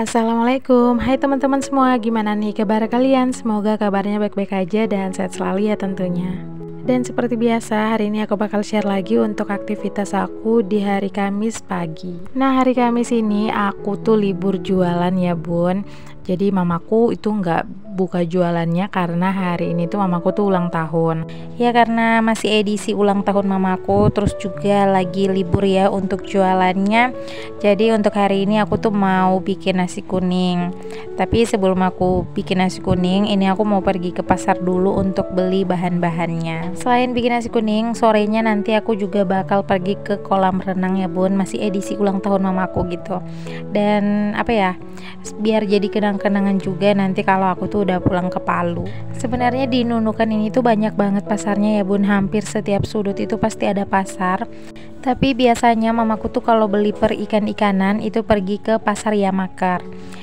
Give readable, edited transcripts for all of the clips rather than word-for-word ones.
Assalamualaikum, hai teman-teman semua, gimana nih kabar kalian? Semoga kabarnya baik-baik aja dan sehat selalu ya tentunya. Dan seperti biasa, hari ini aku bakal share lagi untuk aktivitas aku di hari Kamis pagi. Nah, hari Kamis ini aku tuh libur jualan ya bun. Jadi mamaku itu nggak buka jualannya karena hari ini tuh mamaku tuh ulang tahun. Ya karena masih edisi ulang tahun mamaku, terus juga lagi libur ya untuk jualannya. Jadi untuk hari ini aku tuh mau bikin nasi kuning. Tapi sebelum aku bikin nasi kuning, ini aku mau pergi ke pasar dulu untuk beli bahan-bahannya. Selain bikin nasi kuning, sorenya nanti aku juga bakal pergi ke kolam renang ya bun. Masih edisi ulang tahun mamaku gitu. Dan apa ya, biar jadi kenang-kenangan juga nanti kalau aku tuh udah pulang ke Palu. Sebenarnya di Nunukan ini tuh banyak banget pasarnya ya bun. Hampir setiap sudut itu pasti ada pasar. Tapi biasanya mamaku tuh kalau beli per ikan-ikanan itu pergi ke pasar Yamakar.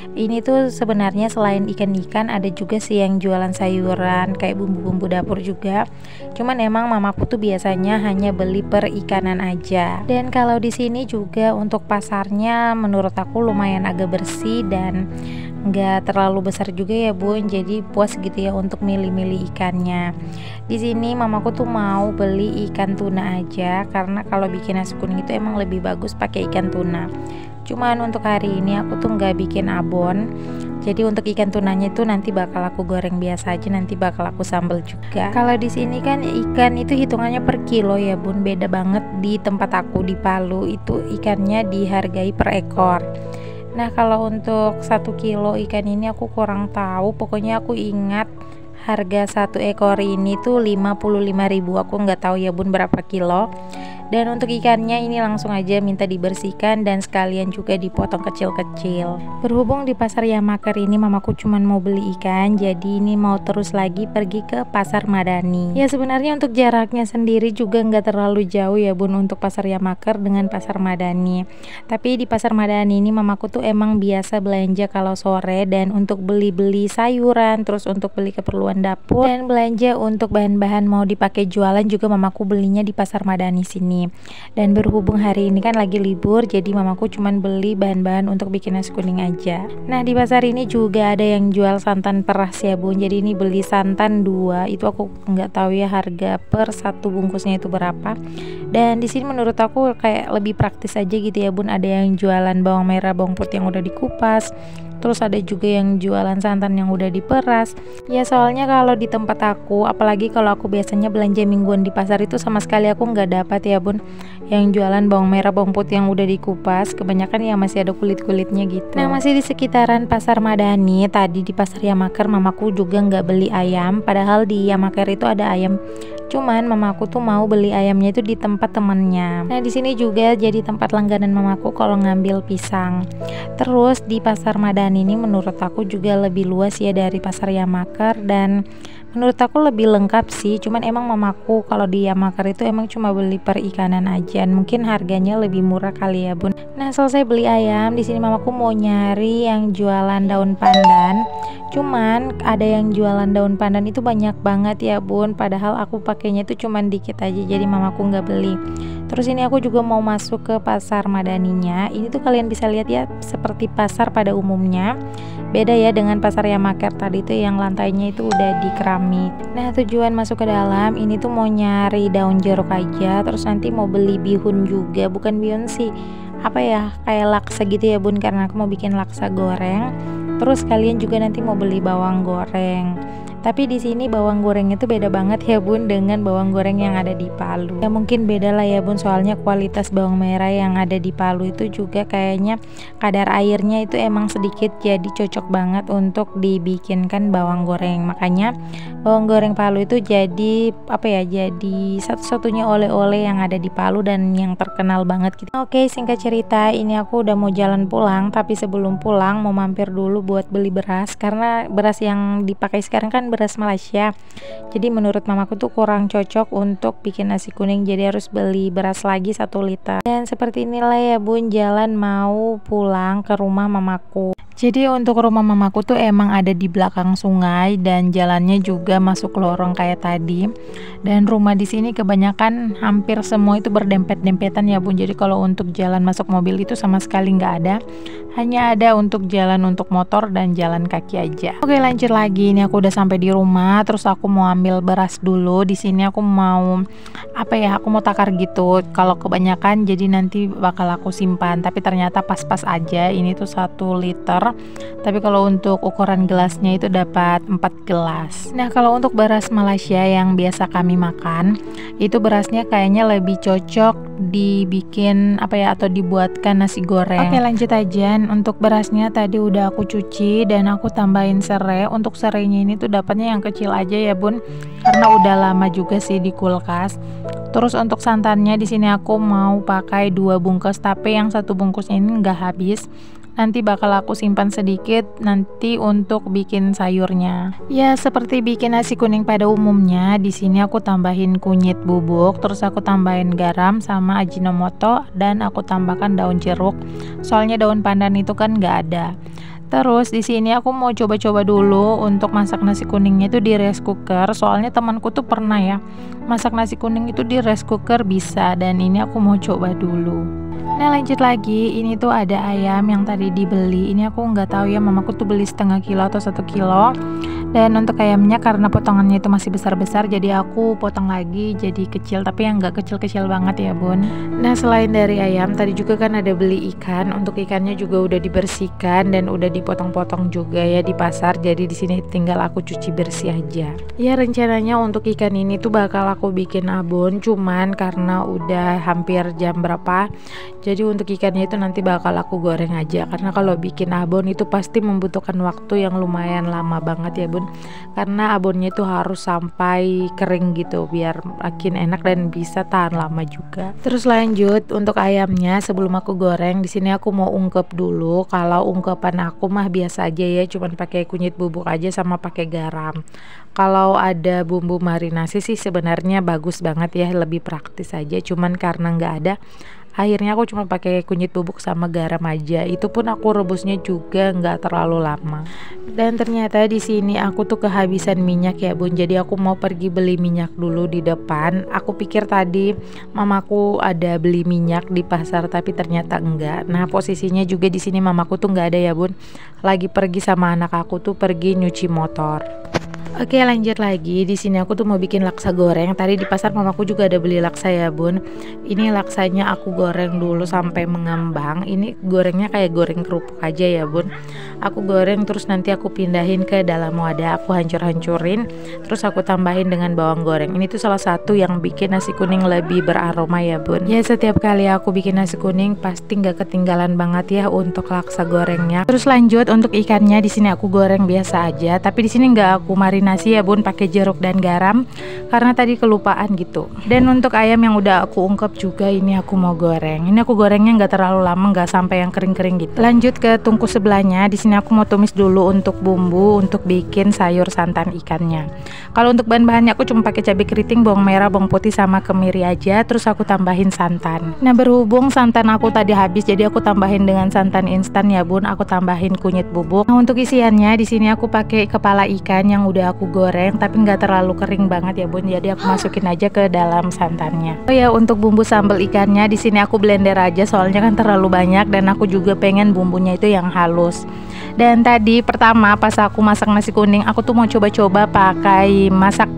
Ini tuh sebenarnya selain ikan-ikan ada juga sih yang jualan sayuran kayak bumbu-bumbu dapur juga. Cuman emang mamaku tuh biasanya hanya beli per ikanan aja. Dan kalau di sini juga untuk pasarnya menurut aku lumayan agak bersih dan nggak terlalu besar juga ya bun, jadi puas gitu ya untuk milih-milih ikannya. Di sini mamaku tuh mau beli ikan tuna aja karena kalau bikin nasi kuning itu emang lebih bagus pakai ikan tuna. Cuman untuk hari ini aku tuh nggak bikin abon. Jadi untuk ikan tunanya itu nanti bakal aku goreng biasa aja, nanti bakal aku sambal juga. Kalau di sini kan ikan itu hitungannya per kilo ya bun, beda banget di tempat aku di Palu itu ikannya dihargai per ekor. Nah kalau untuk 1 kilo ikan ini aku kurang tahu, pokoknya aku ingat harga 1 ekor ini tuh 55.000. Aku nggak tahu ya bun berapa kilo. Dan untuk ikannya ini langsung aja minta dibersihkan dan sekalian juga dipotong kecil-kecil. Berhubung di pasar Yamakar ini mamaku cuman mau beli ikan, jadi ini mau terus lagi pergi ke pasar Madani. Ya sebenarnya untuk jaraknya sendiri juga nggak terlalu jauh ya bun untuk pasar Yamakar dengan pasar Madani. Tapi di pasar Madani ini mamaku tuh emang biasa belanja kalau sore, dan untuk beli-beli sayuran, terus untuk beli keperluan dapur dan belanja untuk bahan-bahan mau dipakai jualan juga mamaku belinya di pasar Madani sini. Dan berhubung hari ini kan lagi libur, jadi mamaku cuman beli bahan-bahan untuk bikin nasi kuning aja. Nah di pasar ini juga ada yang jual santan peras ya bun, jadi ini beli santan 2, itu aku nggak tahu ya harga per 1 bungkusnya itu berapa. Dan di sini menurut aku kayak lebih praktis aja gitu ya bun, ada yang jualan bawang merah, bawang putih yang udah dikupas, terus ada juga yang jualan santan yang udah diperas. Ya soalnya kalau di tempat aku, apalagi kalau aku biasanya belanja mingguan di pasar itu sama sekali aku nggak dapat ya bun yang jualan bawang merah, bawang putih yang udah dikupas. Kebanyakan ya masih ada kulit-kulitnya gitu. Nah masih di sekitaran pasar Madani, tadi di pasar Yamakar mamaku juga nggak beli ayam, padahal di Yamakar itu ada ayam. Cuman mamaku tuh mau beli ayamnya itu di tempat temennya. Nah di sini juga jadi tempat langganan mamaku kalau ngambil pisang. Terus di pasar Madani ini menurut aku juga lebih luas ya dari pasar Yamakar, dan menurut aku lebih lengkap sih. Cuman emang mamaku kalau di Yamakar itu emang cuma beli per ikanan aja, mungkin harganya lebih murah kali ya bun. Nah selesai beli ayam, di sini mamaku mau nyari yang jualan daun pandan. Cuman ada yang jualan daun pandan itu banyak banget ya bun, padahal aku pakainya itu cuman dikit aja, jadi mamaku nggak beli. Terus ini aku juga mau masuk ke pasar Madaninya. Ini tuh kalian bisa lihat ya seperti pasar pada umumnya. Beda ya dengan pasar Yamakar tadi tuh yang lantainya itu udah di keramik. Nah tujuan masuk ke dalam ini tuh mau nyari daun jeruk aja, terus nanti mau beli bihun juga, bukan bihun sih, apa ya, kayak laksa gitu ya bun, karena aku mau bikin laksa goreng. Terus kalian juga nanti mau beli bawang goreng. Tapi di sini bawang gorengnya itu beda banget ya bun dengan bawang goreng yang ada di Palu. Ya mungkin beda lah ya bun, soalnya kualitas bawang merah yang ada di Palu itu juga kayaknya kadar airnya itu emang sedikit, jadi cocok banget untuk dibikinkan bawang goreng. Makanya bawang goreng Palu itu jadi apa ya, jadi satu-satunya oleh-oleh yang ada di Palu dan yang terkenal banget gitu. Oke, singkat cerita ini aku udah mau jalan pulang, tapi sebelum pulang mau mampir dulu buat beli beras, karena beras yang dipakai sekarang kan beras Malaysia. Jadi menurut mamaku tuh kurang cocok untuk bikin nasi kuning, jadi harus beli beras lagi 1 liter. Dan seperti inilah ya bun jalan mau pulang ke rumah mamaku. Jadi untuk rumah mamaku tuh emang ada di belakang sungai dan jalannya juga masuk lorong kayak tadi. Dan rumah di sini kebanyakan hampir semua itu berdempet-dempetan ya Bun. Jadi kalau untuk jalan masuk mobil itu sama sekali nggak ada. Hanya ada untuk jalan untuk motor dan jalan kaki aja. Oke, lanjut lagi. Ini aku udah sampai di rumah. Terus aku mau ambil beras dulu. Di sini aku mau Aku mau takar gitu. Kalau kebanyakan jadi nanti bakal aku simpan. Tapi ternyata pas-pas aja. Ini tuh 1 liter. Tapi kalau untuk ukuran gelasnya itu dapat 4 gelas. Nah, kalau untuk beras Malaysia yang biasa kami makan, itu berasnya kayaknya lebih cocok dibikin atau dibuatkan nasi goreng. Oke, lanjut aja. Untuk berasnya tadi udah aku cuci dan aku tambahin serai. Untuk serainya ini tuh dapatnya yang kecil aja ya Bun, karena udah lama juga sih di kulkas. Terus untuk santannya di sini aku mau pakai 2 bungkus, tapi yang 1 bungkusnya ini nggak habis. Nanti bakal aku simpan sedikit nanti untuk bikin sayurnya. Ya, seperti bikin nasi kuning pada umumnya. Di sini aku tambahin kunyit bubuk, terus aku tambahin garam sama ajinomoto dan aku tambahkan daun jeruk. Soalnya daun pandan itu kan nggak ada. Terus di sini aku mau coba-coba dulu untuk masak nasi kuningnya itu di rice cooker. Soalnya temanku tuh pernah ya masak nasi kuning itu di rice cooker bisa, dan ini aku mau coba dulu. Nah, lanjut lagi, ini tuh ada ayam yang tadi dibeli. Ini aku nggak tahu ya, mamaku tuh beli setengah kilo atau 1 kilo. Dan untuk ayamnya karena potongannya itu masih besar-besar, jadi aku potong lagi jadi kecil, tapi yang nggak kecil-kecil banget ya Bun. Nah, selain dari ayam, tadi juga kan ada beli ikan. Untuk ikannya juga udah dibersihkan dan udah dipotong-potong juga ya di pasar. Jadi di sini tinggal aku cuci bersih aja. Ya, rencananya untuk ikan ini tuh bakal aku bikin abon, cuman karena udah hampir jam berapa, jadi untuk ikannya itu nanti bakal aku goreng aja. Karena kalau bikin abon itu pasti membutuhkan waktu yang lumayan lama banget ya Bun, karena abonnya itu harus sampai kering gitu biar makin enak dan bisa tahan lama juga. Terus lanjut untuk ayamnya, sebelum aku goreng di sini aku mau ungkep dulu. Kalau ungkepan aku mah biasa aja ya, cuman pakai kunyit bubuk aja sama pakai garam. Kalau ada bumbu marinasi sih sebenarnya bagus banget ya, lebih praktis aja, cuman karena nggak ada, akhirnya aku cuma pakai kunyit bubuk sama garam aja. Itu pun aku rebusnya juga nggak terlalu lama. Dan ternyata di sini aku tuh kehabisan minyak ya Bun. Jadi aku mau pergi beli minyak dulu di depan. Aku pikir tadi mamaku ada beli minyak di pasar, tapi ternyata enggak. Nah, posisinya juga di sini mamaku tuh nggak ada ya Bun. Lagi pergi sama anak aku tuh pergi nyuci motor. Oke, lanjut lagi. Di sini aku tuh mau bikin laksa goreng. Tadi di pasar mamaku juga ada beli laksa ya Bun. Ini laksanya aku goreng dulu sampai mengembang. Ini gorengnya kayak goreng kerupuk aja ya Bun. Aku goreng terus nanti aku pindahin ke dalam wadah. Aku hancur-hancurin, terus aku tambahin dengan bawang goreng. Ini tuh salah satu yang bikin nasi kuning lebih beraroma ya Bun. Ya, setiap kali aku bikin nasi kuning pasti nggak ketinggalan banget ya untuk laksa gorengnya. Terus lanjut untuk ikannya, di sini aku goreng biasa aja. Tapi di sini nggak aku marinasi ya Bun pakai jeruk dan garam karena tadi kelupaan gitu. Dan untuk ayam yang udah aku ungkep juga, ini aku mau goreng. Ini aku gorengnya nggak terlalu lama, nggak sampai yang kering-kering gitu. Lanjut ke tungku sebelahnya. Di sini aku mau tumis dulu untuk bumbu untuk bikin sayur santan ikannya. Kalau untuk bahan-bahannya aku cuma pakai cabai keriting, bawang merah, bawang putih sama kemiri aja. Terus aku tambahin santan. Nah, berhubung santan aku tadi habis, jadi aku tambahin dengan santan instan ya Bun. Aku tambahin kunyit bubuk. Nah, untuk isiannya di sini aku pakai kepala ikan yang udah aku goreng, tapi nggak terlalu kering banget ya Bun. Jadi aku masukin aja ke dalam santannya. Oh ya, untuk bumbu sambal ikannya di sini aku blender aja, soalnya kan terlalu banyak dan aku juga pengen bumbunya itu yang halus. Dan tadi pertama pas aku masak nasi kuning, aku tuh mau coba-coba pakai masak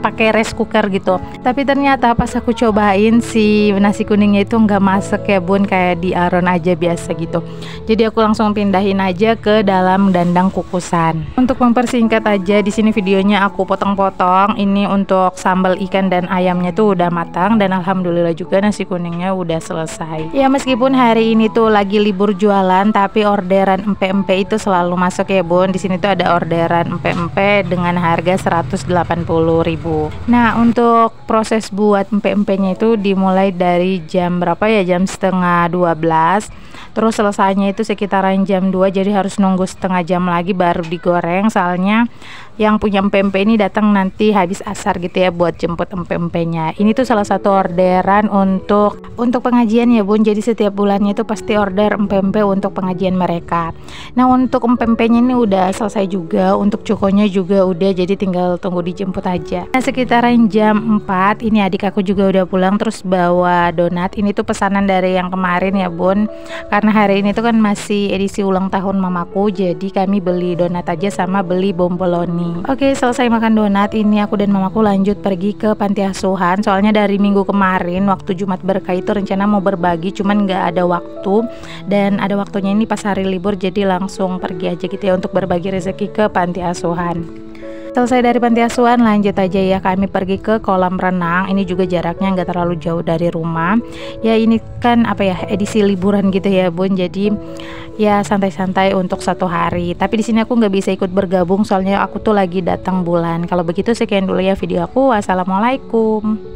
pakai rice cooker gitu. Tapi ternyata pas aku cobain si nasi kuningnya itu nggak masak ya Bun, kayak di aron aja biasa gitu. Jadi aku langsung pindahin aja ke dalam dandang kukusan. Untuk mempersingkat aja, di sini videonya aku potong-potong. Ini untuk sambal ikan dan ayamnya tuh udah matang, dan alhamdulillah juga nasi kuningnya udah selesai. Ya, meskipun hari ini tuh lagi libur jualan, tapi orderan empe-empe itu selalu masuk ya Bun. Di sini tuh ada orderan empe-empe dengan harga 180.000. Nah, untuk proses buat empe-empenya itu dimulai dari jam berapa ya? Jam setengah 12. Terus selesainya itu sekitaran jam 2, jadi harus nunggu setengah jam lagi baru digoreng. Soalnya yang punya empe-empe ini datang nanti habis asar gitu ya buat jemput empe-empenya. Ini tuh salah satu orderan untuk pengajian ya Bun. Jadi setiap bulannya itu pasti order empe-empe untuk pengajian mereka. Nah, Untuk empempenya ini udah selesai juga, untuk cukonya juga udah, jadi tinggal tunggu dijemput aja. Nah, sekitaran jam 4 ini adik aku juga udah pulang terus bawa donat. Ini tuh pesanan dari yang kemarin ya bun, karena hari ini tuh kan masih edisi ulang tahun mamaku, jadi kami beli donat aja sama beli bomboloni. Oke, selesai makan donat ini aku dan mamaku lanjut pergi ke panti asuhan. Soalnya dari minggu kemarin waktu Jumat Berkah itu rencana mau berbagi, cuman nggak ada waktu, dan ada waktunya ini pas hari libur, jadi langsung pergi aja gitu ya untuk berbagi rezeki ke panti asuhan. Selesai dari panti asuhan lanjut aja ya kami pergi ke kolam renang. Ini juga jaraknya nggak terlalu jauh dari rumah. Ya ini kan apa ya, edisi liburan gitu ya bun, jadi ya santai-santai untuk satu hari. Tapi di sini aku nggak bisa ikut bergabung soalnya aku tuh lagi datang bulan. Kalau begitu sekian dulu ya video aku. Wassalamualaikum.